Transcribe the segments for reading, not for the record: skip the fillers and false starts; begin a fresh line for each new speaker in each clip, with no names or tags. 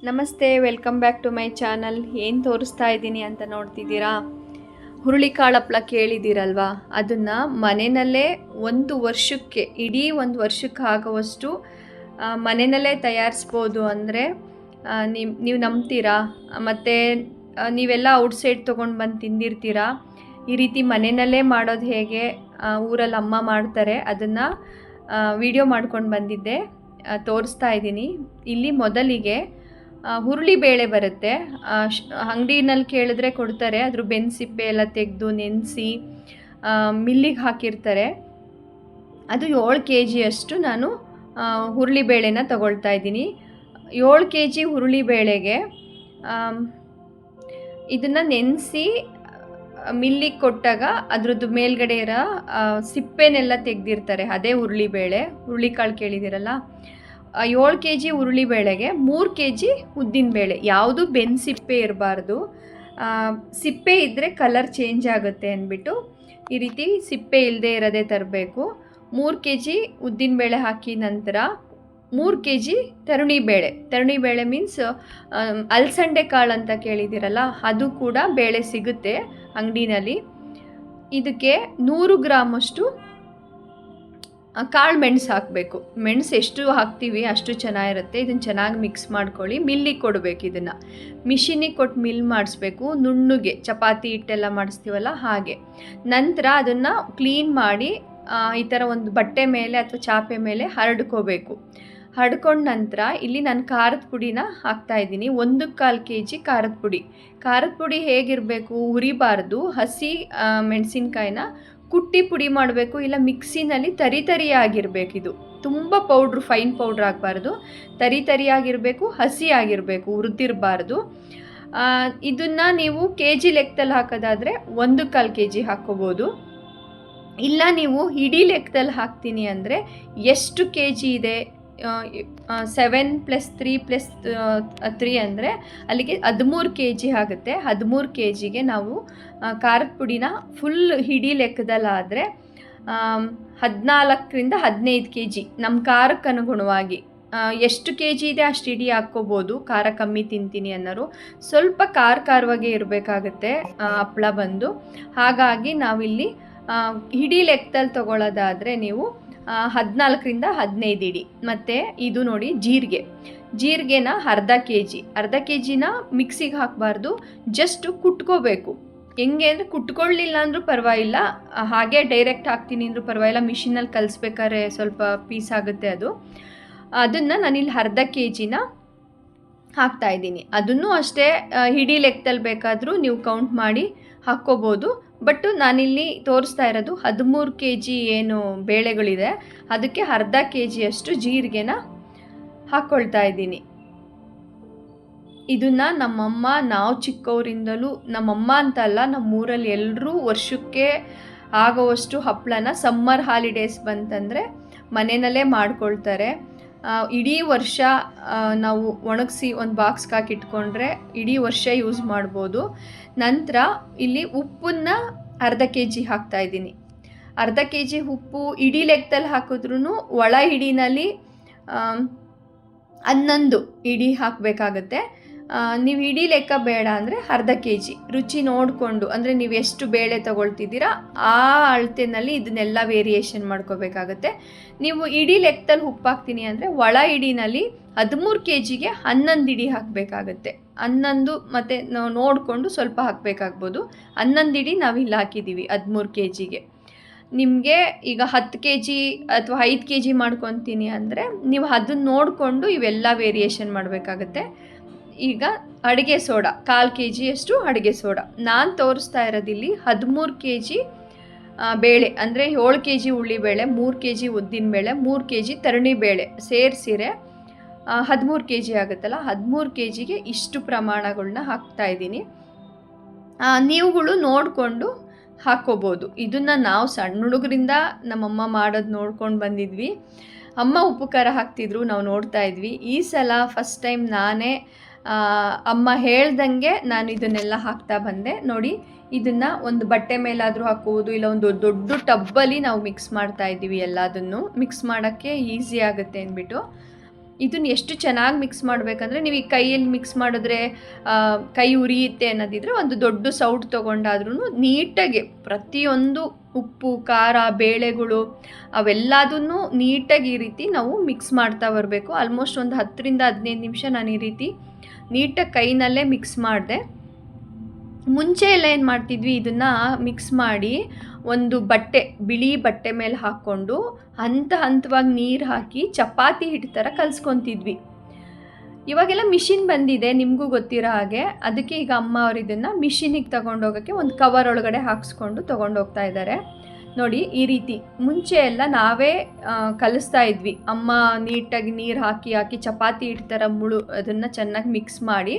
ನಮಸ್ತೆ, welcome back to my channel. ಏನು ತೋರಿಸ್ತಾ ಇದ್ದೀನಿ ಅಂತ ನೋಡ್ತಿದ್ದೀರಾ? ಹುರುಳಿಕಾಳು ಹಪ್ಪಳ ಕೇಳಿದ್ದೀರಲ್ವಾ? ಅದನ್ನು ಮನೆಯಲ್ಲೇ ಇಡೀ ಒಂದು ವರ್ಷಕ್ಕೆ ಆಗುವಷ್ಟು ಮನೆಯಲ್ಲೇ ತಯಾರಿಸ್ಬೋದು. ಅಂದರೆ ನೀವು ನಂಬ್ತೀರಾ? ಮತ್ತು ನೀವೆಲ್ಲ ಔಟ್ಸೈಡ್ ತೊಗೊಂಡು ಬಂದು ತಿಂದಿರ್ತೀರಾ. ಈ ರೀತಿ ಮನೆಯಲ್ಲೇ ಮಾಡೋದು ಹೇಗೆ, ಊರಲ್ಲಿ ಅಮ್ಮ ಮಾಡ್ತಾರೆ, ಅದನ್ನು ವಿಡಿಯೋ ಮಾಡ್ಕೊಂಡು ಬಂದಿದ್ದೆ, ತೋರಿಸ್ತಾ ಇದ್ದೀನಿ. ಇಲ್ಲಿ ಮೊದಲಿಗೆ ಹುರುಳಿ ಬೇಳೆ ಬರುತ್ತೆ, ಅಂಗಡಿನಲ್ಲಿ ಕೇಳಿದ್ರೆ ಕೊಡ್ತಾರೆ. ಅದ್ರ ಬೆನ್ಸಿಪ್ಪೆ ಎಲ್ಲ ತೆಗೆದು ನೆನೆಸಿ ಮಿಲ್ಲಿಗೆ ಹಾಕಿರ್ತಾರೆ. ಅದು 7 kg ಅಷ್ಟು ನಾನು ಹುರುಳಿ ಬೇಳೆನ ತಗೊಳ್ತಾ ಇದ್ದೀನಿ. 7 kg ಹುರುಳಿ ಬೇಳೆಗೆ ಇದನ್ನು ನೆನೆಸಿ ಮಿಲ್ಲಿಗೆ ಕೊಟ್ಟಾಗ ಅದ್ರದ್ದು ಮೇಲ್ಗಡೆ ಇರೋ ಸಿಪ್ಪೆನೆಲ್ಲ ತೆಗೆದಿರ್ತಾರೆ. ಅದೇ ಹುರುಳಿ ಬೇಳೆ. ಹುರುಳಿಕಾಳು ಕೇಳಿದಿರಲ್ಲ, 7 kg ಹುರುಳಿ ಬೇಳೆಗೆ 3 kg ಉದ್ದಿನಬೇಳೆ. ಯಾವುದು ಬೆನ್ಸಿಪ್ಪೆ ಇರಬಾರ್ದು. ಸಿಪ್ಪೆ ಇದ್ದರೆ ಕಲರ್ ಚೇಂಜ್ ಆಗುತ್ತೆ ಅಂದ್ಬಿಟ್ಟು ಈ ರೀತಿ ಸಿಪ್ಪೆ ಇಲ್ಲದೆ ಇರೋದೇ ತರಬೇಕು. 3 kg ಉದ್ದಿನಬೇಳೆ ಹಾಕಿ ನಂತರ 3 kg ತರಣಿಬೇಳೆ ಮೀನ್ಸ್ ಅಲಸಂಡೆ ಕಾಳು ಅಂತ ಕೇಳಿದಿರಲ್ಲ, ಅದು ಕೂಡ ಬೇಳೆ ಸಿಗುತ್ತೆ ಅಂಗಡಿನಲ್ಲಿ. ಇದಕ್ಕೆ 100 ಗ್ರಾಮಷ್ಟು ಕಾಳು ಮೆಣಸು ಹಾಕಬೇಕು. ಮೆಣಸು ಎಷ್ಟು ಹಾಕ್ತೀವಿ ಅಷ್ಟು ಚೆನ್ನಾಗಿರುತ್ತೆ. ಇದನ್ನು ಚೆನ್ನಾಗಿ ಮಿಕ್ಸ್ ಮಾಡ್ಕೊಳ್ಳಿ. ಮಿಲ್ಲಿಗೆ ಕೊಡಬೇಕು. ಇದನ್ನು ಮಿಷಿನಿಗೆ ಕೊಟ್ಟು ಮಿಲ್ ಮಾಡಿಸ್ಬೇಕು. ನುಣ್ಣಗೆ ಚಪಾತಿ ಹಿಟ್ಟೆಲ್ಲ ಮಾಡಿಸ್ತೀವಲ್ಲ ಹಾಗೆ. ನಂತರ ಅದನ್ನು ಕ್ಲೀನ್ ಮಾಡಿ ಈ ಥರ ಒಂದು ಬಟ್ಟೆ ಮೇಲೆ ಅಥವಾ ಚಾಪೆ ಮೇಲೆ ಹರಡ್ಕೋಬೇಕು. ಹರಡ್ಕೊಂಡ ನಂತರ ಇಲ್ಲಿ ನಾನು ಖಾರದ ಪುಡಿನ ಹಾಕ್ತಾಯಿದ್ದೀನಿ. 1/4 kg ಖಾರದ ಪುಡಿ ಹೇಗಿರಬೇಕು, ಉರಿಬಾರ್ದು. ಹಸಿ ಮೆಣಸಿನ್ಕಾಯಿನ ಕುಟ್ಟಿ ಪುಡಿ ಮಾಡಬೇಕು, ಇಲ್ಲ ಮಿಕ್ಸಿನಲ್ಲಿ ತರಿಯಾಗಿರಬೇಕು. ಇದು ತುಂಬ ಫೈನ್ ಪೌಡ್ರ್ ಆಗಬಾರ್ದು, ತರಿಯಾಗಿರಬೇಕು, ಹಸಿ ಆಗಿರಬೇಕು, ಹುರಿದಿರಬಾರ್ದು. ಇದನ್ನು ನೀವು kg ಲೆಕ್ಕದಲ್ಲಿ ಹಾಕೋದಾದರೆ 1/4 kg ಹಾಕ್ಕೋಬೋದು. ಇಲ್ಲ ನೀವು ಇಡೀ ಲೆಕ್ಕದಲ್ಲಿ ಹಾಕ್ತೀನಿ ಅಂದರೆ ಎಷ್ಟು kg ಇದೆ, 7 + 3 + 3 ಅಂದರೆ ಅಲ್ಲಿಗೆ 13 kg ಆಗುತ್ತೆ. 13 kgಗೆ ನಾವು ಖಾರದ ಪುಡಿನ ಫುಲ್ ಹಿಡಿ ಲೆಕ್ಕದಲ್ಲಾದರೆ 14 - 15 kg ನಮ್ಮ ಖಾರಕ್ಕೆ ಅನುಗುಣವಾಗಿ ಎಷ್ಟು kg ಇದೆ ಅಷ್ಟು ಇಡೀ ಹಾಕ್ಕೋಬೋದು. ಖಾರ ಕಮ್ಮಿ ತಿಂತೀನಿ ಅನ್ನೋರು ಸ್ವಲ್ಪ ಖಾರವಾಗೇ ಇರಬೇಕಾಗತ್ತೆ ಹಪ್ಪಳ ಬಂದು. ಹಾಗಾಗಿ ನಾವಿಲ್ಲಿ ಹಿಡಿ ಲೆಕ್ಕದಲ್ಲಿ ತೊಗೊಳ್ಳೋದಾದರೆ ನೀವು 14 - 15 ಇಡಿ. ಮತ್ತು ಇದು ನೋಡಿ ಜೀರಿಗೆನ ಅರ್ಧ kg ಮಿಕ್ಸಿಗೆ ಹಾಕಬಾರ್ದು, ಜಸ್ಟ್ ಕುಟ್ಕೋಬೇಕು. ಹೆಂಗೆ ಅಂದರೆ ಕುಟ್ಕೊಳ್ಳಿಲ್ಲ ಅಂದರೂ ಪರವಾಗಿಲ್ಲ, ಹಾಗೆ ಡೈರೆಕ್ಟ್ ಹಾಕ್ತೀನಿ ಅಂದರೂ ಪರವಾಗಿಲ್ಲ. ಮಿಷಿನಲ್ಲಿ ಕಲಿಸ್ಬೇಕಾದ್ರೆ ಸ್ವಲ್ಪ ಪೀಸ್ ಆಗುತ್ತೆ ಅದು. ಅದನ್ನು ನಾನಿಲ್ಲಿ ಅರ್ಧ kgನ ಹಾಕ್ತಾಯಿದ್ದೀನಿ. ಅದನ್ನು ಅಷ್ಟೇ ಹಿಡಿ ಲೆಕ್ಕದಲ್ಲಿ ಬೇಕಾದರೂ ನೀವು ಕೌಂಟ್ ಮಾಡಿ ಹಾಕ್ಕೋಬೋದು. ಬಟ್ ನಾನಿಲ್ಲಿ ತೋರಿಸ್ತಾ ಇರೋದು 13 kg ಏನು ಬೇಳೆಗಳಿದೆ ಅದಕ್ಕೆ ಅರ್ಧ kg ಅಷ್ಟು ಜೀರಿಗೆನ ಹಾಕ್ಕೊಳ್ತಾ ಇದ್ದೀನಿ. ಇದನ್ನು ನಮ್ಮಮ್ಮ, ನಾವು ಚಿಕ್ಕವರಿಂದಲೂ, ನಮ್ಮಮ್ಮ ಅಂತ ಅಲ್ಲ, ನಮ್ಮೂರಲ್ಲಿ ಎಲ್ಲರೂ ವರ್ಷಕ್ಕೆ ಆಗೋವಷ್ಟು ಹಪ್ಪಳನ ಸಮ್ಮರ್ ಹಾಲಿಡೇಸ್ ಬಂತಂದರೆ ಮನೆಯಲ್ಲೇ ಮಾಡ್ಕೊಳ್ತಾರೆ. ಇಡೀ ವರ್ಷ ನಾವು ಒಣಗಿಸಿ ಒಂದು ಬಾಕ್ಸ್ಗೆ ಹಾಕಿಟ್ಕೊಂಡ್ರೆ ಇಡೀ ವರ್ಷ ಯೂಸ್ ಮಾಡ್ಬೋದು. ನಂತರ ಇಲ್ಲಿ ಉಪ್ಪನ್ನು ಅರ್ಧ kg ಹಾಕ್ತಾಯಿದ್ದೀನಿ. ಅರ್ಧ kg ಉಪ್ಪು ಇಡೀ ಲೆಕ್ಕದಲ್ಲಿ ಹಾಕಿದ್ರೂ ಒಳ ಹಿಡಿನಲ್ಲಿ 11 ಇಡಿ ಹಾಕಬೇಕಾಗತ್ತೆ. ನೀವು ಇಡೀ ಲೆಕ್ಕ ಬೇಡ ಅಂದರೆ ಅರ್ಧ kg ರುಚಿ ನೋಡಿಕೊಂಡು, ಅಂದರೆ ನೀವು ಎಷ್ಟು ಬೇಳೆ ತೊಗೊಳ್ತಿದ್ದೀರಾ ಆ ಅಳತೆನಲ್ಲಿ ಇದನ್ನೆಲ್ಲ ವೇರಿಯೇಷನ್ ಮಾಡ್ಕೋಬೇಕಾಗತ್ತೆ. ನೀವು ಇಡೀ ಲೆಕ್ಕದಲ್ಲಿ ಉಪ್ಪು ಹಾಕ್ತೀನಿ ಅಂದರೆ ಒಳ ಇಡಿನಲ್ಲಿ 13 kgಗೆ 11 ಇಡಿ ಹಾಕಬೇಕಾಗತ್ತೆ. 11 ಮತ್ತು ನಾವು ನೋಡಿಕೊಂಡು ಸ್ವಲ್ಪ ಹಾಕಬೇಕಾಗ್ಬೋದು. 11 ಇಡಿ ನಾವಿಲ್ಲಿ ಹಾಕಿದ್ದೀವಿ 13 kgಗೆ. ನಿಮಗೆ ಈಗ 10 kg ಅಥವಾ 5 kg ಮಾಡ್ಕೊತೀನಿ ಅಂದರೆ ನೀವು ಅದನ್ನು ನೋಡಿಕೊಂಡು ಇವೆಲ್ಲ ವೇರಿಯೇಷನ್ ಮಾಡಬೇಕಾಗತ್ತೆ. ಈಗ ಅಡುಗೆ ಸೋಡಾ 1/4 kg ಅಷ್ಟು ಅಡುಗೆ ಸೋಡಾ. ನಾನು ತೋರಿಸ್ತಾ ಇರೋದಿಲ್ಲಿ 13 kg ಬೇಳೆ ಅಂದರೆ 7 kg ಉಳ್ಳಿಬೇಳೆ, 3 kg ಉದ್ದಿನಬೇಳೆ, 3 kg ತರಣಿಬೇಳೆ ಸೇರಿಸಿರೆ 13 kg ಆಗುತ್ತಲ್ಲ. 13 kgಗೆ ಇಷ್ಟು ಪ್ರಮಾಣಗಳನ್ನ ಹಾಕ್ತಾಯಿದ್ದೀನಿ. ನೀವುಗಳು ನೋಡಿಕೊಂಡು ಹಾಕ್ಕೋಬೋದು. ಇದನ್ನು ನಾವು ಸಣ್ಣ ಹುಡುಗರಿಂದ ನಮ್ಮಮ್ಮ ಮಾಡೋದು ನೋಡ್ಕೊಂಡು ಬಂದಿದ್ವಿ. ಅಮ್ಮ ಉಪ್ಪು ಖಾರ ಹಾಕ್ತಿದ್ರು, ನಾವು ನೋಡ್ತಾ ಇದ್ವಿ. ಈ ಸಲ ಫಸ್ಟ್ ಟೈಮ್ ನಾನೇ ಅಮ್ಮ ಹೇಳ್ದಂಗೆ ನಾನು ಇದನ್ನೆಲ್ಲ ಹಾಕ್ತಾ ಬಂದೆ. ನೋಡಿ, ಇದನ್ನು ಒಂದು ಬಟ್ಟೆ ಮೇಲಾದರೂ ಹಾಕ್ಕೋಬೋದು, ಇಲ್ಲ ಒಂದು ದೊಡ್ಡ ಟಬ್ಬಲ್ಲಿ ನಾವು ಮಿಕ್ಸ್ ಮಾಡ್ತಾ ಇದ್ದೀವಿ. ಎಲ್ಲದನ್ನು ಮಿಕ್ಸ್ ಮಾಡೋಕ್ಕೆ ಈಸಿ ಆಗುತ್ತೆ ಅಂದ್ಬಿಟ್ಟು ಇದನ್ನು ಎಷ್ಟು ಚೆನ್ನಾಗಿ ಮಿಕ್ಸ್ ಮಾಡಬೇಕಂದ್ರೆ, ನೀವು ಈ ಕೈಯಲ್ಲಿ ಮಿಕ್ಸ್ ಮಾಡಿದ್ರೆ ಕೈ ಉರಿಯುತ್ತೆ ಅನ್ನೋದಿದ್ರೆ ಒಂದು ದೊಡ್ಡ ಸೌಟ್ ತೊಗೊಂಡಾದ್ರೂ ನೀಟಾಗಿ ಪ್ರತಿಯೊಂದು ಉಪ್ಪು ಖಾರ ಬೇಳೆಗಳು ಅವೆಲ್ಲದನ್ನು ನೀಟಾಗಿ ಈ ರೀತಿ ನಾವು ಮಿಕ್ಸ್ ಮಾಡ್ತಾ ಬರಬೇಕು. ಆಲ್ಮೋಸ್ಟ್ ಒಂದು 10-15 ನಿಮಿಷ ನಾನು ಈ ರೀತಿ ನೀಟಾಗಿ ಕೈನಲ್ಲೇ ಮಿಕ್ಸ್ ಮಾಡಿದೆ. ಮುಂಚೆ ಎಲ್ಲ ಏನು ಮಾಡ್ತಿದ್ವಿ, ಇದನ್ನು ಮಿಕ್ಸ್ ಮಾಡಿ ಒಂದು ಬಟ್ಟೆ, ಬಿಳಿ ಬಟ್ಟೆ ಮೇಲೆ ಹಾಕ್ಕೊಂಡು ಹಂತವಾಗಿ ನೀರು ಹಾಕಿ ಚಪಾತಿ ಹಿಟ್ಟು ಥರ ಕಲಿಸ್ಕೊತಿದ್ವಿ. ಇವಾಗೆಲ್ಲ ಮಿಷಿನ್ ಬಂದಿದೆ, ನಿಮಗೂ ಗೊತ್ತಿರೋ ಹಾಗೆ. ಅದಕ್ಕೆ ಈಗ ಅಮ್ಮ ಅವರು ಇದನ್ನು ಮಿಷಿನಿಗೆ ತೊಗೊಂಡೋಗೋಕ್ಕೆ ಒಂದು ಕವರ್ ಒಳಗಡೆ ಹಾಕ್ಸ್ಕೊಂಡು ತೊಗೊಂಡೋಗ್ತಾ ಇದ್ದಾರೆ. ನೋಡಿ ಈ ರೀತಿ ಮುಂಚೆ ಎಲ್ಲ ನಾವೇ ಕಲಿಸ್ತಾ ಇದ್ವಿ. ಅಮ್ಮ ನೀಟಾಗಿ ನೀರು ಹಾಕಿ ಚಪಾತಿ ಹಿಟ್ಟು ಥರ ಅದನ್ನು ಚೆನ್ನಾಗಿ ಮಿಕ್ಸ್ ಮಾಡಿ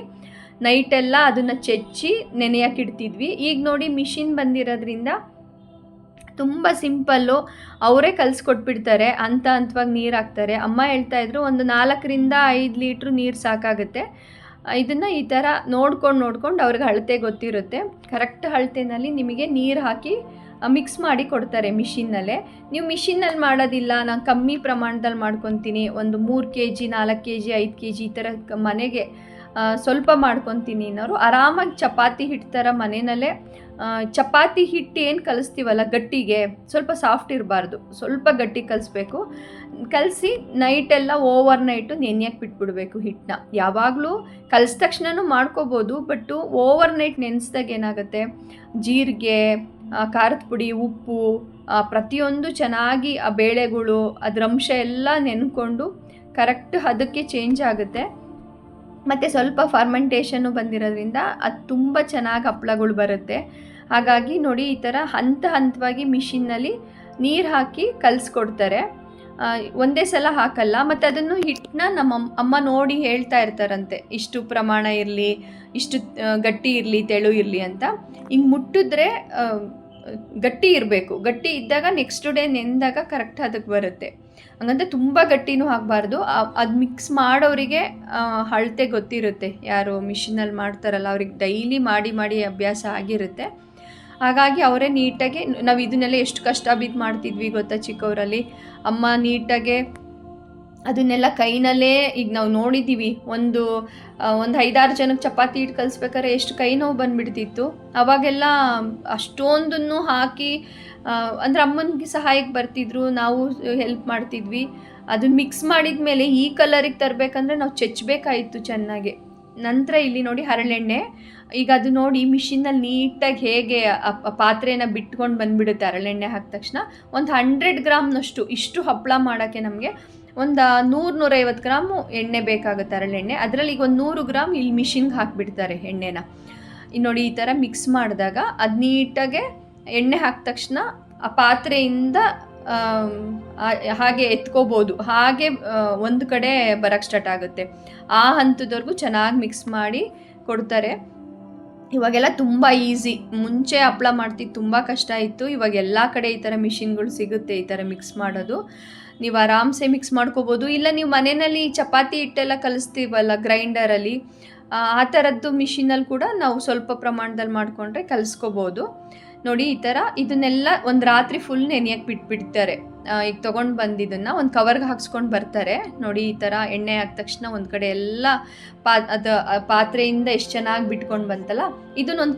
ನೈಟೆಲ್ಲ ಅದನ್ನು ಚೆಚ್ಚಿ ನೆನೆಯೋಕೆ ಇಡ್ತಿದ್ವಿ. ಈಗ ನೋಡಿ ಮಿಷಿನ್ ಬಂದಿರೋದ್ರಿಂದ ತುಂಬ ಸಿಂಪಲ್ಲು, ಅವರೇ ಕಲಿಸ್ಕೊಟ್ಬಿಡ್ತಾರೆ. ಹಂತವಾಗಿ ನೀರು ಹಾಕ್ತಾರೆ. ಅಮ್ಮ ಹೇಳ್ತಾಯಿದ್ರು ಒಂದು 4-5 ಲೀಟ್ರ್ ನೀರು ಸಾಕಾಗುತ್ತೆ. ಇದನ್ನು ಈ ಥರ ನೋಡ್ಕೊಂಡು ಅವ್ರಿಗೆ ಅಳತೆ ಗೊತ್ತಿರುತ್ತೆ. ಕರೆಕ್ಟ್ ಅಳತೆನಲ್ಲಿ ನಿಮಗೆ ನೀರು ಹಾಕಿ ಮಿಕ್ಸ್ ಮಾಡಿ ಕೊಡ್ತಾರೆ ಮಿಷಿನ್ನಲ್ಲೇ. ನೀವು ಮಿಷಿನ್ನಲ್ಲಿ ಮಾಡೋದಿಲ್ಲ, ನಾನು ಕಮ್ಮಿ ಪ್ರಮಾಣದಲ್ಲಿ ಮಾಡ್ಕೊತೀನಿ, ಒಂದು 3 kg 4 kg 5 kg ಈ ಥರ ಮನೆಗೆ ಸ್ವಲ್ಪ ಮಾಡ್ಕೊತೀನಿ ಅನ್ನೋರು ಆರಾಮಾಗಿ ಚಪಾತಿ ಹಿಟ್ಟು ಥರ ಮನೆಯಲ್ಲೇ ಚಪಾತಿ ಹಿಟ್ಟು ಏನು ಕಲಿಸ್ತೀವಲ್ಲ ಗಟ್ಟಿಗೆ, ಸ್ವಲ್ಪ ಸಾಫ್ಟ್ ಇರಬಾರ್ದು, ಸ್ವಲ್ಪ ಗಟ್ಟಿ ಕಲಿಸ್ಬೇಕು. ಕಲಸಿ ನೈಟೆಲ್ಲ ಓವರ್ ನೈಟು ನೆನೆಯಕ್ಕೆ ಬಿಟ್ಬಿಡ್ಬೇಕು ಹಿಟ್ಟನ್ನ. ಯಾವಾಗಲೂ ಕಲಿಸಿದ ತಕ್ಷಣನೂ ಮಾಡ್ಕೋಬೋದು, ಬಟ್ಟು ಓವರ್ ನೈಟ್ ನೆನೆಸ್ದಾಗ ಏನಾಗುತ್ತೆ, ಜೀರಿಗೆ, ಖಾರದ ಪುಡಿ, ಉಪ್ಪು ಪ್ರತಿಯೊಂದು ಚೆನ್ನಾಗಿ ಆ ಬೇಳೆಗಳು ಅದರ ಅಂಶ ಎಲ್ಲ ನೆನ್ಕೊಂಡು ಕರೆಕ್ಟ್ ಅದಕ್ಕೆ ಚೇಂಜ್ ಆಗುತ್ತೆ. ಮತ್ತು ಸ್ವಲ್ಪ ಫರ್ಮೆಂಟೇಷನ್ನು ಬಂದಿರೋದ್ರಿಂದ ಅದು ತುಂಬ ಚೆನ್ನಾಗಿ ಹಪ್ಪಳಗಳು ಬರುತ್ತೆ. ಹಾಗಾಗಿ ನೋಡಿ ಈ ಥರ ಹಂತವಾಗಿ ಮಿಷಿನ್ನಲ್ಲಿ ನೀರು ಹಾಕಿ ಕಲಿಸ್ಕೊಡ್ತಾರೆ. ಒಂದೇ ಸಲ ಹಾಕಲ್ಲ. ಮತ್ತು ಅದನ್ನು ಹಿಟ್ಟನ್ನ ನಮ್ಮ ಅಮ್ಮ ನೋಡಿ ಹೇಳ್ತಾ ಇರ್ತಾರಂತೆ, ಇಷ್ಟು ಪ್ರಮಾಣ ಇರಲಿ, ಇಷ್ಟು ಗಟ್ಟಿ ಇರಲಿ, ತೆಳು ಇರಲಿ ಅಂತ. ಹಿಂಗೆ ಮುಟ್ಟಿದ್ರೆ ಗಟ್ಟಿ ಇರಬೇಕು. ಗಟ್ಟಿ ಇದ್ದಾಗ ನೆಕ್ಸ್ಟ್ ಡೇ ನೆಂದಾಗ ಕರೆಕ್ಟ್ ಅದಕ್ಕೆ ಬರುತ್ತೆ. ಹಂಗಂದ್ರೆ ತುಂಬ ಗಟ್ಟಿನೂ ಆಗಬಾರ್ದು. ಅದು ಮಿಕ್ಸ್ ಮಾಡೋರಿಗೆ ಅಳತೆ ಗೊತ್ತಿರುತ್ತೆ, ಯಾರು ಮಿಷಿನಲ್ಲಿ ಮಾಡ್ತಾರಲ್ಲ ಅವ್ರಿಗೆ ಡೈಲಿ ಮಾಡಿ ಅಭ್ಯಾಸ ಆಗಿರುತ್ತೆ. ಹಾಗಾಗಿ ಅವರೇ ನೀಟಾಗಿ, ನಾವು ಇದನ್ನೆಲ್ಲ ಎಷ್ಟು ಕಷ್ಟ ಬಿದ್ದು ಮಾಡ್ತಿದ್ವಿ ಗೊತ್ತಾ ಚಿಕ್ಕವರಲ್ಲಿ. ಅಮ್ಮ ನೀಟಾಗೆ ಅದನ್ನೆಲ್ಲ ಕೈನಲ್ಲೇ, ಈಗ ನಾವು ನೋಡಿದ್ದೀವಿ, ಒಂದು 5-6 ಜನಕ್ಕೆ ಚಪಾತಿ ಹಿಟ್ಟು ಕಲಿಸ್ಬೇಕಾದ್ರೆ ಎಷ್ಟು ಕೈ ನೋವು ಬಂದುಬಿಡ್ತಿತ್ತು. ಅವಾಗೆಲ್ಲ ಅಷ್ಟೊಂದನ್ನು ಹಾಕಿ ಅಂದರೆ ಅಮ್ಮನಿಗೆ ಸಹಾಯಕ್ಕೆ ಬರ್ತಿದ್ರು, ನಾವು ಹೆಲ್ಪ್ ಮಾಡ್ತಿದ್ವಿ. ಅದನ್ನ ಮಿಕ್ಸ್ ಮಾಡಿದ ಮೇಲೆ ಈ ಕಲರಿಗೆ ತರಬೇಕಂದ್ರೆ ನಾವು ಚೆಚ್ಚಬೇಕಾಯಿತು ಚೆನ್ನಾಗಿ. ನಂತರ ಇಲ್ಲಿ ನೋಡಿ ಹರಳೆಣ್ಣೆ, ಈಗ ಅದು ನೋಡಿ ಮಿಷಿನಲ್ಲಿ ನೀಟಾಗಿ ಹೇಗೆ ಪಾತ್ರೆನ ಬಿಟ್ಕೊಂಡು ಬಂದುಬಿಡುತ್ತೆ ಹರಳೆಣ್ಣೆ ಹಾಕಿದ ತಕ್ಷಣ. ಒಂದು 100 ಗ್ರಾಮ್ನಷ್ಟು, ಇಷ್ಟು ಹಪ್ಪಳ ಮಾಡೋಕ್ಕೆ ನಮಗೆ ಒಂದು 100-150 ಗ್ರಾಮು ಎಣ್ಣೆ ಬೇಕಾಗುತ್ತೆ ಹರಳೆಣ್ಣೆ. ಅದರಲ್ಲಿ ಈಗ ಒಂದು 100 ಗ್ರಾಮ್ ಇಲ್ಲಿ ಮಿಷಿನ್ಗೆ ಹಾಕಿಬಿಡ್ತಾರೆ ಎಣ್ಣೆನ. ಇನ್ನು ನೋಡಿ ಈ ಥರ ಮಿಕ್ಸ್ ಮಾಡಿದಾಗ ಅದು ನೀಟಾಗೆ ಎಣ್ಣೆ ಹಾಕಿದ ತಕ್ಷಣ ಆ ಪಾತ್ರೆಯಿಂದ ಹಾಗೆ ಎತ್ಕೋಬೋದು, ಹಾಗೆ ಒಂದು ಕಡೆ ಬರೋಕ್ಕೆ ಸ್ಟಾರ್ಟ್ ಆಗುತ್ತೆ. ಆ ಹಂತದವರೆಗೂ ಚೆನ್ನಾಗಿ ಮಿಕ್ಸ್ ಮಾಡಿ ಕೊಡ್ತಾರೆ. ಇವಾಗೆಲ್ಲ ತುಂಬ ಈಸಿ. ಮುಂಚೆ ಹಪ್ಪಳ ಮಾಡ್ತಿದ್ದು ತುಂಬ ಕಷ್ಟ ಇತ್ತು. ಇವಾಗ ಎಲ್ಲ ಕಡೆ ಈ ಥರ ಮಿಷಿನ್ಗಳು ಸಿಗುತ್ತೆ, ಈ ಥರ ಮಿಕ್ಸ್ ಮಾಡೋದು. ನೀವು ಆರಾಮ್ಸೆ ಮಿಕ್ಸ್ ಮಾಡ್ಕೋಬೋದು. ಇಲ್ಲ ನೀವು ಮನೆಯಲ್ಲಿ ಚಪಾತಿ ಹಿಟ್ಟೆಲ್ಲ ಕಲಿಸ್ತೀವಲ್ಲ ಗ್ರೈಂಡರಲ್ಲಿ, ಆ ಥರದ್ದು ಮಿಷಿನಲ್ಲಿ ಕೂಡ ನಾವು ಸ್ವಲ್ಪ ಪ್ರಮಾಣದಲ್ಲಿ ಮಾಡಿಕೊಂಡ್ರೆ ಕಲಿಸ್ಕೋಬೋದು. ನೋಡಿ ಈ ಥರ ಇದನ್ನೆಲ್ಲ ಒಂದು ರಾತ್ರಿ ಫುಲ್ ನೆನೆಯಕ್ಕೆ ಬಿಟ್ಬಿಡ್ತಾರೆ. ಈಗ ತೊಗೊಂಡು ಬಂದಿದ್ದನ್ನು ಒಂದು ಕವರ್ಗೆ ಹಾಕ್ಸ್ಕೊಂಡು ಬರ್ತಾರೆ. ನೋಡಿ ಈ ಥರ ಎಣ್ಣೆ ಹಾಕಿದ ತಕ್ಷಣ ಒಂದು ಕಡೆ ಎಲ್ಲ ಪಾತ್ರೆಯಿಂದ ಎಷ್ಟು ಚೆನ್ನಾಗಿ ಬಿಟ್ಕೊಂಡು ಬಂತಲ್ಲ, ಇದನ್ನೊಂದು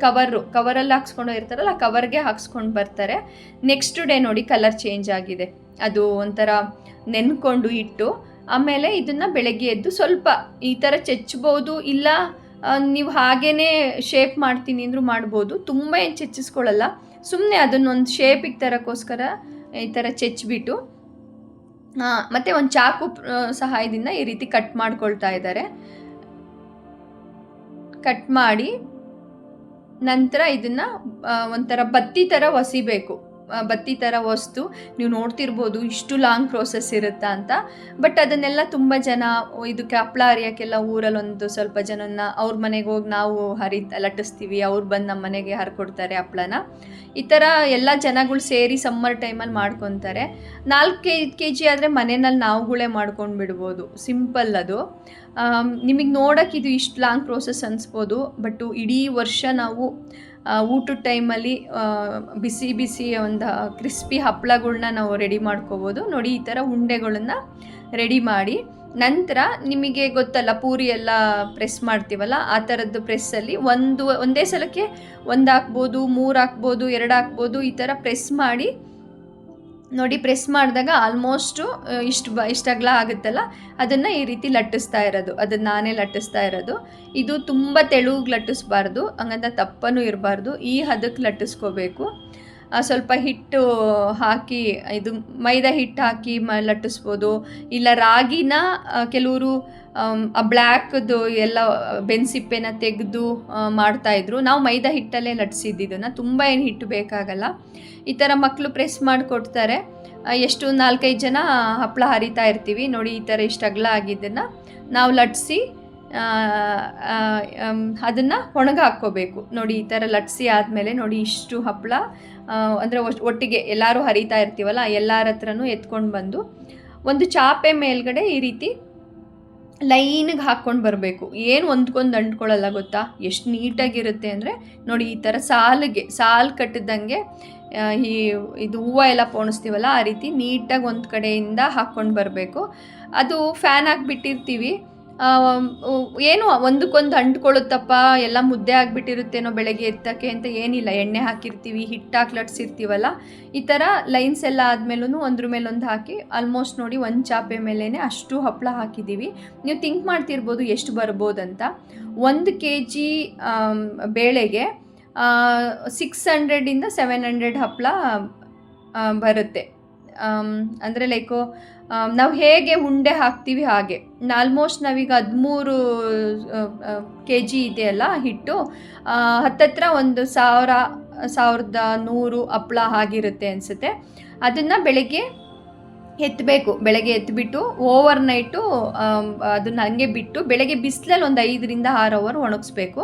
ಕವರಲ್ಲಿ ಹಾಕ್ಸ್ಕೊಂಡು ಇರ್ತಾರಲ್ಲ, ಆ ಕವರ್ಗೆ ಹಾಕ್ಸ್ಕೊಂಡು ಬರ್ತಾರೆ. ನೆಕ್ಸ್ಟ್ ಡೇ ನೋಡಿ ಕಲರ್ ಚೇಂಜ್ ಆಗಿದೆ. ಅದು ಒಂಥರ ನೆನ್ಕೊಂಡು ಇಟ್ಟು ಆಮೇಲೆ ಇದನ್ನು ಬೆಳಗ್ಗೆ ಎದ್ದು ಸ್ವಲ್ಪ ಈ ಥರ ಚೆಚ್ಚಬೋದು. ಇಲ್ಲ ನೀವು ಹಾಗೇ ಶೇಪ್ ಮಾಡ್ತೀನಿ ಅಂದರೂ ಮಾಡ್ಬೋದು. ತುಂಬ ಏನು ಚೆಚ್ಚಿಸ್ಕೊಳ್ಳಲ್ಲ, ಸುಮ್ಮನೆ ಅದನ್ನೊಂದು ಶೇಪಿಗೆ ತರೋಕ್ಕೋಸ್ಕರ ಈ ಥರ ಚೆಚ್ಚಿಬಿಟ್ಟು ಮತ್ತು ಒಂದು ಚಾಕು ಸಹಾಯದಿಂದ ಈ ರೀತಿ ಕಟ್ ಮಾಡ್ಕೊಳ್ತಾ ಇದ್ದಾರೆ. ಕಟ್ ಮಾಡಿ ನಂತರ ಇದನ್ನು ಒಂಥರ ಬತ್ತಿ ಥರ ಒಸಿಬೇಕು. ಬತ್ತಿ ಥರ ಹೊಸ್ತು ನೀವು ನೋಡ್ತಿರ್ಬೋದು ಇಷ್ಟು ಲಾಂಗ್ ಪ್ರೋಸೆಸ್ ಇರುತ್ತಾ ಅಂತ. ಬಟ್ ಅದನ್ನೆಲ್ಲ ತುಂಬ ಜನ ಇದಕ್ಕೆ ಹಪ್ಪಳ ಹರಿಯೋಕ್ಕೆಲ್ಲ ಊರಲ್ಲಿ ಒಂದು ಸ್ವಲ್ಪ ಜನನ ಅವ್ರ ಮನೆಗೆ ಹೋಗಿ ನಾವು ಲಟ್ಟಿಸ್ತೀವಿ, ಅವ್ರು ಬಂದು ನಮ್ಮ ಮನೆಗೆ ಹರ್ಕೊಡ್ತಾರೆ ಹಪ್ಪಳನ. ಈ ಥರ ಎಲ್ಲ ಜನಗಳು ಸೇರಿ ಸಮ್ಮರ್ ಟೈಮಲ್ಲಿ ಮಾಡ್ಕೊತಾರೆ. 4-5 kg ಆದರೆ ಮನೆಯಲ್ಲಿ ನಾವುಗಳೇ ಮಾಡ್ಕೊಂಡು ಬಿಡ್ಬೋದು, ಸಿಂಪಲ್ ಅದು. ನಿಮಗೆ ನೋಡೋಕೆ ಇದು ಇಷ್ಟು ಲಾಂಗ್ ಪ್ರೋಸೆಸ್ ಅನಿಸ್ಬೋದು, ಬಟ್ಟು ಇಡೀ ವರ್ಷ ನಾವು ಊಟದ ಟೈಮಲ್ಲಿ ಬಿಸಿ ಒಂದು ಕ್ರಿಸ್ಪಿ ಹಪ್ಪಳಗಳ್ನ ನಾವು ರೆಡಿ ಮಾಡ್ಕೋಬೋದು. ನೋಡಿ ಈ ಥರ ಉಂಡೆಗಳನ್ನ ರೆಡಿ ಮಾಡಿ ನಂತರ ನಿಮಗೆ ಗೊತ್ತಲ್ಲ ಪೂರಿ ಎಲ್ಲ ಪ್ರೆಸ್ ಮಾಡ್ತೀವಲ್ಲ, ಆ ಥರದ್ದು ಪ್ರೆಸ್ಸಲ್ಲಿ ಒಂದೇ ಸಲಕ್ಕೆ 1 ಹಾಕ್ಬೋದು, 3 ಹಾಕ್ಬೋದು, 2 ಹಾಕ್ಬೋದು. ಈ ಥರ ಪ್ರೆಸ್ ಮಾಡಿ ನೋಡಿ. ಪ್ರೆಸ್ ಮಾಡಿದಾಗ ಆಲ್ಮೋಸ್ಟು ಇಷ್ಟು ಅಗಲ ಆಗುತ್ತಲ್ಲ, ಅದನ್ನು ಈ ರೀತಿ ಲಟ್ಟಿಸ್ತಾ ಇರೋದು. ಅದನ್ನು ನಾನೇ ಲಟ್ಟಿಸ್ತಾ ಇರೋದು. ಇದು ತುಂಬ ತೆಳುಗೆ ಲಟ್ಟಿಸ್ಬಾರ್ದು, ಹಂಗಂತ ತಪ್ಪನೂ ಇರಬಾರ್ದು. ಈ ಹದಕ್ಕೆ ಲಟ್ಟಿಸ್ಕೋಬೇಕು. ಸ್ವಲ್ಪ ಹಿಟ್ಟು ಹಾಕಿ, ಇದು ಮೈದಾ ಹಿಟ್ಟು ಹಾಕಿ ಲಟ್ಟಿಸ್ಬೋದು. ಇಲ್ಲ ರಾಗಿನ ಕೆಲವರು ಆ ಬ್ಲ್ಯಾಕ್ದು ಎಲ್ಲ ಬೆನ್ಸಿಪ್ಪೆನ ತೆಗೆದು ಮಾಡ್ತಾಯಿದ್ರು. ನಾವು ಮೈದಾ ಹಿಟ್ಟಲ್ಲೇ ಲಟ್ಟಿಸಿದ್ದನ್ನು, ತುಂಬ ಏನು ಹಿಟ್ಟು ಬೇಕಾಗಲ್ಲ. ಈ ಥರ ಮಕ್ಕಳು ಪ್ರೆಸ್ ಮಾಡಿಕೊಡ್ತಾರೆ. ಎಷ್ಟು 4-5 ಜನ ಹಪ್ಪಳ ಹರಿತಾ ಇರ್ತೀವಿ ನೋಡಿ. ಈ ಥರ ಇಷ್ಟು ಅಗಲ ಆಗಿದ್ದನ್ನು ನಾವು ಲಟ್ಟಿಸಿ ಅದನ್ನು ಒಣಗ ಹಾಕ್ಕೋಬೇಕು ನೋಡಿ. ಈ ಥರ ಲಟ್ಟಿಸಿ ಆದಮೇಲೆ ನೋಡಿ, ಇಷ್ಟು ಹಪ್ಪಳ ಅಂದರೆ ಒಟ್ಟಿಗೆ ಎಲ್ಲರೂ ಹರಿತಾ ಇರ್ತೀವಲ್ಲ, ಎಲ್ಲರ ಹತ್ರನೂ ಎತ್ಕೊಂಡು ಬಂದು ಒಂದು ಚಾಪೆ ಮೇಲ್ಗಡೆ ಈ ರೀತಿ ಲೈನಿಗೆ ಹಾಕ್ಕೊಂಡು ಬರಬೇಕು. ಏನು ಒಂದ್ಕೊಂದು ಅಂಟ್ಕೊಳ್ಳಲ್ಲ ಗೊತ್ತಾ, ಎಷ್ಟು ನೀಟಾಗಿರುತ್ತೆ ಅಂದರೆ ನೋಡಿ. ಈ ಥರ ಸಾಲು ಕಟ್ಟಿದಂಗೆ ಇದು ಹೂವು ಎಲ್ಲ ಪೋಣಿಸ್ತೀವಲ್ಲ, ಆ ರೀತಿ ನೀಟಾಗಿ ಒಂದು ಕಡೆಯಿಂದ ಹಾಕ್ಕೊಂಡು ಬರಬೇಕು. ಅದು ಫ್ಯಾನ್ ಹಾಕಿಬಿಟ್ಟಿರ್ತೀವಿ, ಏನು ಒಂದಕ್ಕೊಂದು ಅಂಟ್ಕೊಳ್ಳುತ್ತಪ್ಪ, ಎಲ್ಲ ಮುದ್ದೆ ಆಗಿಬಿಟ್ಟಿರುತ್ತೇನೋ ಬೆಳಗ್ಗೆ ಎತ್ತಕ್ಕೆ ಅಂತ ಏನಿಲ್ಲ. ಎಣ್ಣೆ ಹಾಕಿರ್ತೀವಿ, ಹಿಟ್ಟು ಹಾಕಿ ಲಟ್ಸಿರ್ತೀವಲ್ಲ, ಈ ಥರ ಲೈನ್ಸ್ ಎಲ್ಲ ಆದಮೇಲೂ ಒಂದ್ರ ಮೇಲೊಂದು ಹಾಕಿ ಆಲ್ಮೋಸ್ಟ್ ನೋಡಿ 1 ಚಾಪೆ ಮೇಲೇ ಅಷ್ಟು ಹಪ್ಪಳ ಹಾಕಿದ್ದೀವಿ. ನೀವು ಥಿಂಕ್ ಮಾಡ್ತಿರ್ಬೋದು ಎಷ್ಟು ಬರ್ಬೋದಂತ. 1 kg ಬೇಳೆಗೆ 600 ಇಂದ 700 ಹಪ್ಪಳ ಬರುತ್ತೆ. ಅಂದರೆ ಲೈಕು ನಾವು ಹೇಗೆ ಉಂಡೆ ಹಾಕ್ತೀವಿ ಹಾಗೆ. ಆಲ್ಮೋಸ್ಟ್ ನಾವೀಗ 13 kg ಇದೆಯಲ್ಲ ಹಿಟ್ಟು, ಹತ್ತತ್ರ 1,100 ಹಪ್ಪಳ ಆಗಿರುತ್ತೆ ಅನಿಸುತ್ತೆ. ಅದನ್ನು ಬೆಳಗ್ಗೆ ಎತ್ತಿಬಿಟ್ಟು ಓವರ್ನೈಟು ಅದನ್ನು ಹಂಗೆ ಬಿಟ್ಟು ಬೆಳಗ್ಗೆ ಬಿಸಿಲಲ್ಲಿ ಒಂದು 5 to 6 hour ಒಣಗಿಸ್ಬೇಕು.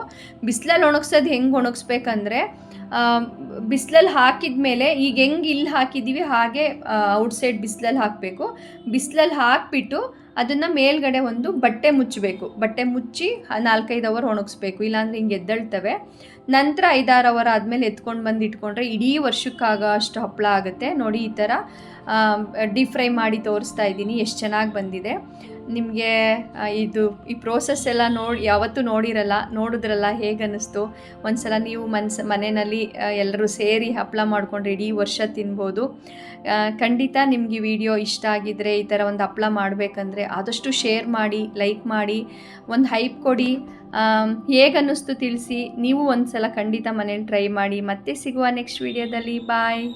ಬಿಸಿಲಲ್ಲಿ ಒಣಗಿಸೋದು ಹೆಂಗೆ ಒಣಗಿಸ್ಬೇಕಂದ್ರೆ, ಬಿಸಿಲಲ್ಲಿ ಹಾಕಿದ ಮೇಲೆ ಈಗ ಹೆಂಗೆ ಇಲ್ಲಿ ಹಾಕಿದ್ದೀವಿ ಹಾಗೆ ಔಟ್ಸೈಡ್ ಬಿಸಿಲಲ್ಲಿ ಹಾಕಬೇಕು. ಬಿಸಿಲಲ್ಲಿ ಹಾಕಿಬಿಟ್ಟು ಅದನ್ನು ಮೇಲ್ಗಡೆ ಒಂದು ಬಟ್ಟೆ ಮುಚ್ಚಬೇಕು. ಬಟ್ಟೆ ಮುಚ್ಚಿ 4-5 hour ಒಣಗಿಸ್ಬೇಕು, ಇಲ್ಲಾಂದರೆ ಹಿಂಗೆ ಎದ್ದೇಳ್ತವೆ. ನಂತರ 5-6 hour ಆದಮೇಲೆ ಎತ್ಕೊಂಡು ಬಂದು ಇಟ್ಕೊಂಡ್ರೆ ಇಡೀ ವರ್ಷಕ್ಕಾಗೋ ಅಷ್ಟು ಹಪ್ಪಳ ಆಗುತ್ತೆ ನೋಡಿ. ಈ ಥರ ಡೀಪ್ ಫ್ರೈ ಮಾಡಿ ತೋರಿಸ್ತಾ ಇದ್ದೀನಿ, ಎಷ್ಟು ಚೆನ್ನಾಗಿ ಬಂದಿದೆ. ನಿಮಗೆ ಈ ಪ್ರೋಸೆಸ್ ಎಲ್ಲ ಯಾವತ್ತೂ ನೋಡಿದ್ರಲ್ಲ, ಹೇಗೆ ಅನ್ನಿಸ್ತು? ಒಂದು ಸಲ ನೀವು ಮನೆಯಲ್ಲಿ ಎಲ್ಲರೂ ಸೇರಿ ಹಪ್ಪಳ ಮಾಡಿಕೊಂಡ್ರೆ ಇಡೀ ವರ್ಷ ತಿನ್ಬೋದು. ಖಂಡಿತ ನಿಮ್ಗೆ ಈ ವಿಡಿಯೋ ಇಷ್ಟ ಆಗಿದ್ದರೆ, ಈ ಥರ ಒಂದು ಹಪ್ಪಳ ಮಾಡಬೇಕಂದ್ರೆ ಆದಷ್ಟು ಶೇರ್ ಮಾಡಿ, ಲೈಕ್ ಮಾಡಿ, ಒಂದು ಹೈಪ್ ಕೊಡಿ. ಹೇಗೆ ಅನ್ನಿಸ್ತು ತಿಳಿಸಿ. ನೀವು ಒಂದು ಸಲ ಖಂಡಿತ ಮನೇಲಿ ಟ್ರೈ ಮಾಡಿ. ಮತ್ತೆ ಸಿಗುವ ನೆಕ್ಸ್ಟ್ ವಿಡಿಯೋದಲ್ಲಿ. ಬಾಯ್.